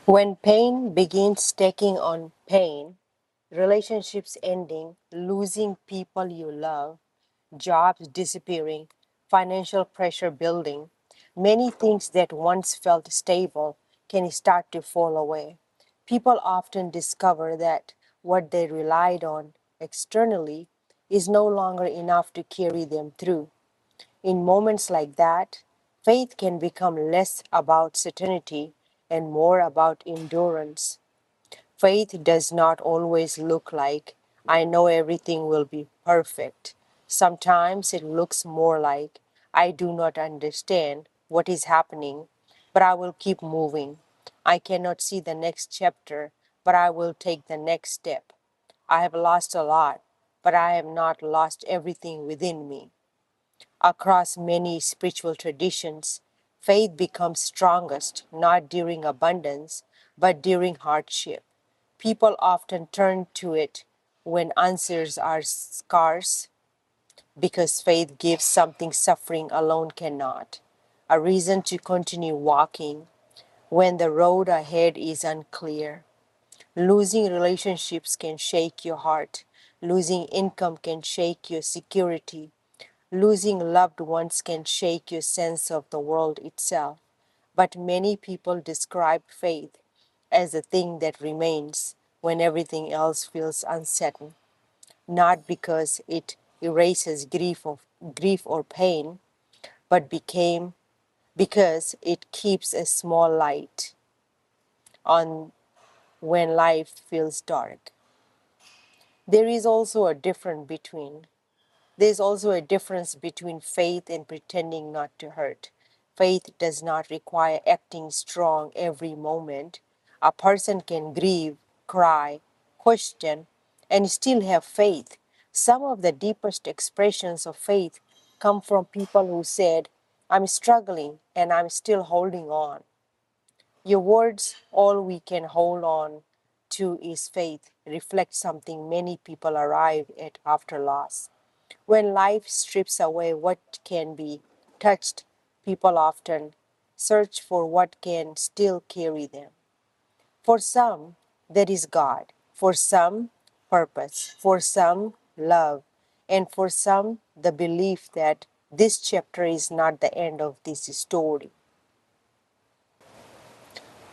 When pain begins stacking on pain, relationships ending, losing people you love, jobs disappearing, financial pressure building, many things that once felt stable can start to fall away. People often discover that what they relied on externally is no longer enough to carry them through. In moments like that, faith can become less about certainty and more about endurance. Faith does not always look like, I know everything will be perfect. Sometimes it looks more like, I do not understand what is happening, but I will keep moving. I cannot see the next chapter, but I will take the next step. I have lost a lot, but I have not lost everything within me. Across many spiritual traditions, faith becomes strongest not during abundance, but during hardship. People often turn to it when answers are scarce because faith gives something suffering alone cannot. A reason to continue walking when the road ahead is unclear. Losing relationships can shake your heart. Losing income can shake your security. Losing loved ones can shake your sense of the world itself. But many people describe faith as a thing that remains when everything else feels uncertain, not because it erases grief or pain, but became because it keeps a small light on when life feels dark. There is also a difference between There's also a difference between faith and pretending not to hurt. Faith does not require acting strong every moment. A person can grieve, cry, question, and still have faith. Some of the deepest expressions of faith come from people who said, I'm struggling and I'm still holding on. Your words, all we can hold on to is faith, reflect something many people arrive at after loss. When life strips away what can be touched, people often search for what can still carry them. For some, that is God. For some, purpose. For some, love. And for some, the belief that this chapter is not the end of this story.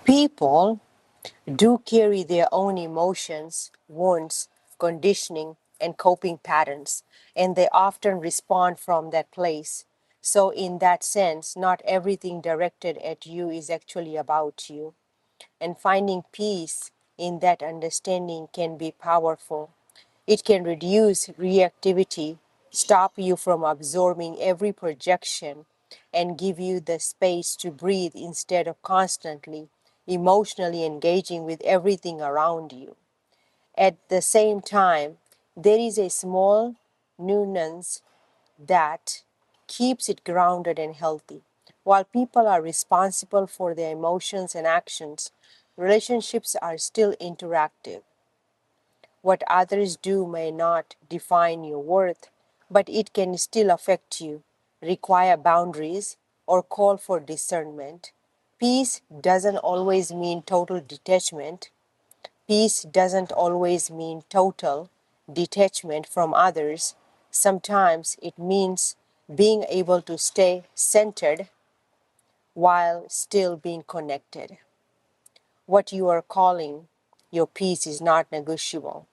People do carry their own emotions, wounds, conditioning, and coping patterns, and they often respond from that place. So, in that sense, not everything directed at you is actually about you. And finding peace in that understanding can be powerful. It can reduce reactivity, stop you from absorbing every projection, and give you the space to breathe instead of constantly emotionally engaging with everything around you. At the same time, there is a small nuance that keeps it grounded and healthy. While people are responsible for their emotions and actions, relationships are still interactive. What others do may not define your worth, but it can still affect you, require boundaries, or call for discernment. Peace doesn't always mean total detachment. Peace doesn't always mean total detachment from others. Sometimes it means being able to stay centered while still being connected. What you are calling your peace is not negotiable,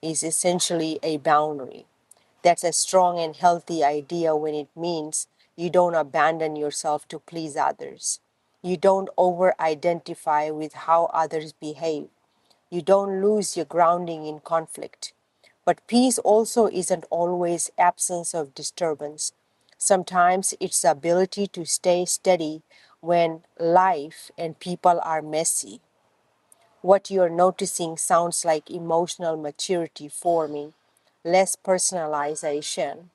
is essentially a boundary. That's a strong and healthy idea when it means you don't abandon yourself to please others. You don't over identify with how others behave. You don't lose your grounding in conflict. But peace also isn't always absence of disturbance. Sometimes it's the ability to stay steady when life and people are messy. What you're noticing sounds like emotional maturity forming, less personalization,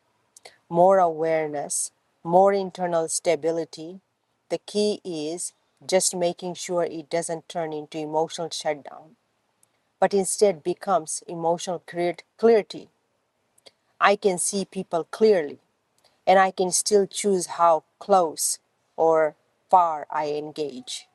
more awareness, more internal stability. The key is just making sure it doesn't turn into emotional shutdown, but instead becomes emotional clarity. I can see people clearly, and I can still choose how close or far I engage.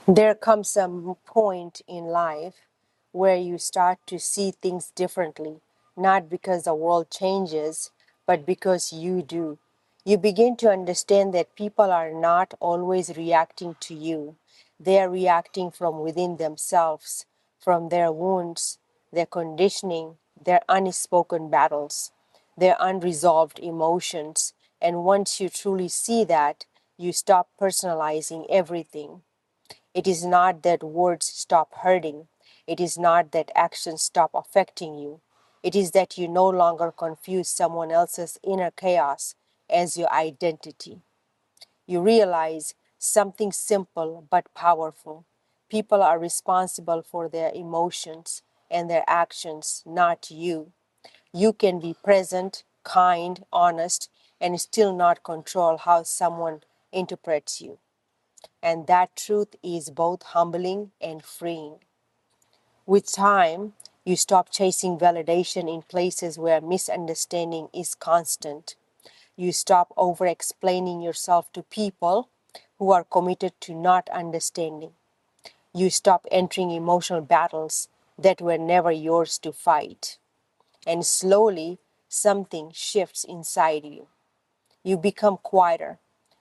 There comes a point in life where you start to see things differently, not because the world changes, but because you do. You begin to understand that people are not always reacting to you. They are reacting from within themselves, from their wounds, their conditioning, their unspoken battles, their unresolved emotions. And once you truly see that, you stop personalizing everything. It is not that words stop hurting. It is not that actions stop affecting you. It is that you no longer confuse someone else's inner chaos as your identity. You realize something simple but powerful. People are responsible for their emotions and their actions, not you. You can be present, kind, honest, and still not control how someone interprets you. And that truth is both humbling and freeing. With time, you stop chasing validation in places where misunderstanding is constant. You stop over explaining yourself to people who are committed to not understanding. You stop entering emotional battles that were never yours to fight. And slowly, something shifts inside you. You become quieter,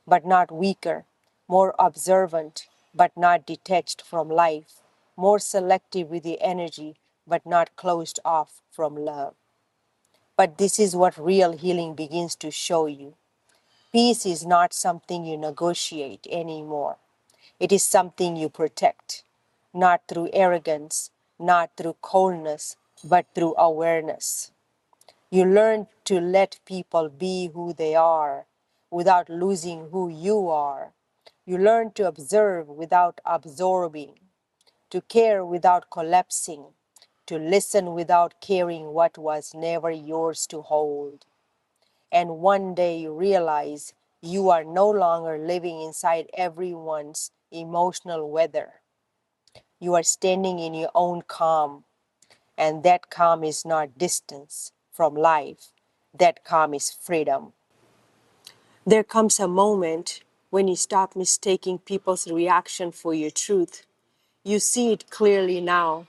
but not weaker, more observant, but not detached from life, more selective with the energy, but not closed off from love. But this is what real healing begins to show you. Peace is not something you negotiate anymore. It is something you protect, not through arrogance, not through coldness, but through awareness. You learn to let people be who they are without losing who you are. You learn to observe without absorbing, to care without collapsing, to listen without caring what was never yours to hold. And one day you realize you are no longer living inside everyone's emotional weather. You are standing in your own calm, and that calm is not distance from life, that calm is freedom. There comes a moment when you stop mistaking people's reaction for your truth. You see it clearly now.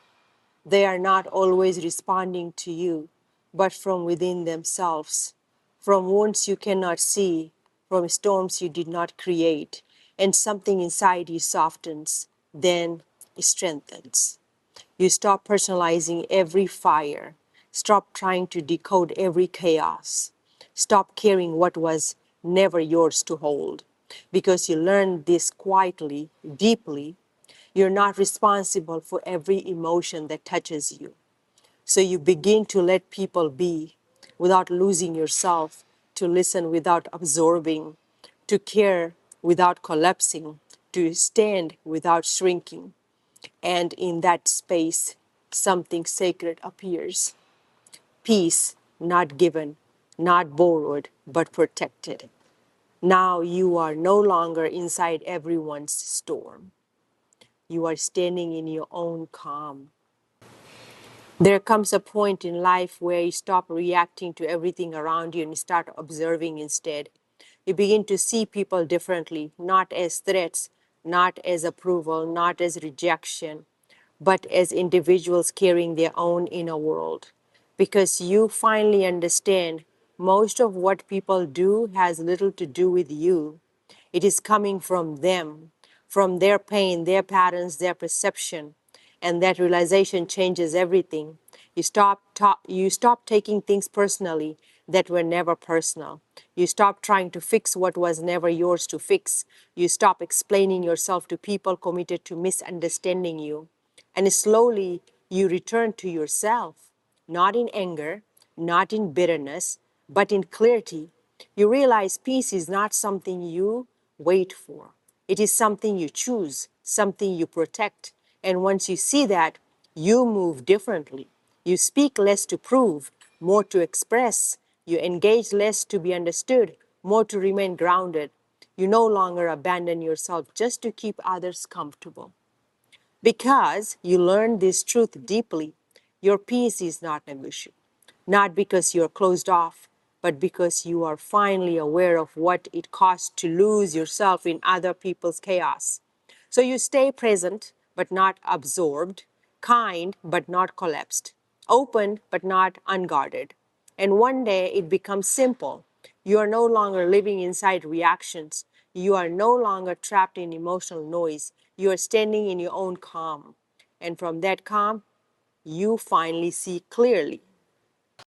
They are not always responding to you, but from within themselves, from wounds you cannot see, from storms you did not create, and something inside you softens, then strengthens. You stop personalizing every fire. Stop trying to decode every chaos. Stop caring what was never yours to hold. Because you learn this quietly, deeply, you're not responsible for every emotion that touches you. So you begin to let people be without losing yourself, to listen without absorbing, to care without collapsing, to stand without shrinking. And in that space, something sacred appears. Peace, not given, not borrowed, but protected. Now you are no longer inside everyone's storm. You are standing in your own calm. There comes a point in life where you stop reacting to everything around you and start observing instead. You begin to see people differently, not as threats, not as approval, not as rejection, but as individuals carrying their own inner world. Because you finally understand most of what people do has little to do with you. It is coming from them, from their pain, their patterns, their perception. And that realization changes everything. You stop taking things personally that were never personal. You stop trying to fix what was never yours to fix. You stop explaining yourself to people committed to misunderstanding you. And slowly you return to yourself, not in anger, not in bitterness, but in clarity. You realize peace is not something you wait for. It is something you choose, something you protect. And once you see that, you move differently. You speak less to prove, more to express. You engage less to be understood, more to remain grounded. You no longer abandon yourself just to keep others comfortable. Because you learn this truth deeply, your peace is not negotiable. Not because you're closed off, but because you are finally aware of what it costs to lose yourself in other people's chaos. So you stay present but not absorbed, kind but not collapsed, open but not unguarded. And one day it becomes simple. You are no longer living inside reactions. You are no longer trapped in emotional noise. You are standing in your own calm. And from that calm, you finally see clearly.